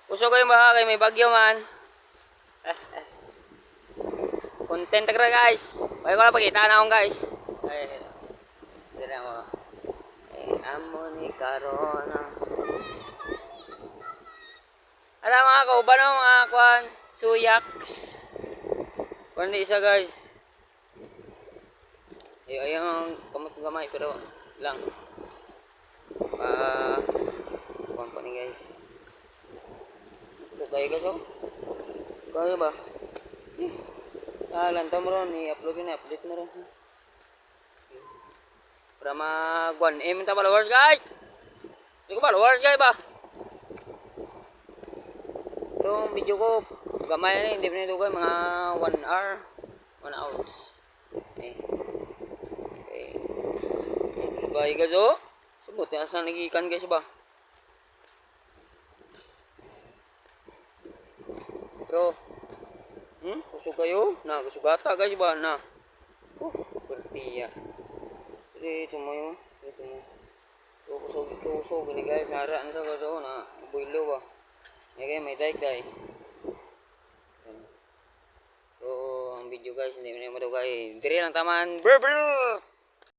Uso kayo ba kay may bagyo man. Content ka guys. Ay ko na pakita na akong guys. Ay. Dira mo. Amo ni karon. Ara mga kauban mga kwan, suyaks. Kuan isa guys. Ayang kamot gamay pero lang. Kuan pa ni guys. Kaya guys oh. Kaya ba? Lantam ron i-upload yun, update na ron. Para mag 1M ta followers guys. Hindi ko followers guys ba? Itong video ko gamay na hindi pa nito guys, mga 1 hour 1 hours. Okay. Bye guys oh. Subot na saan nagikan guys ba? Pero kusog kayo na kusugata guys ba na. Pertiya. Jadi tumayo, kusog ni guys, hara na sa kaso na builo ba. Ya guys may daig guys. So ang video guys hindi mo na madugay. Diri lang taman. Brr.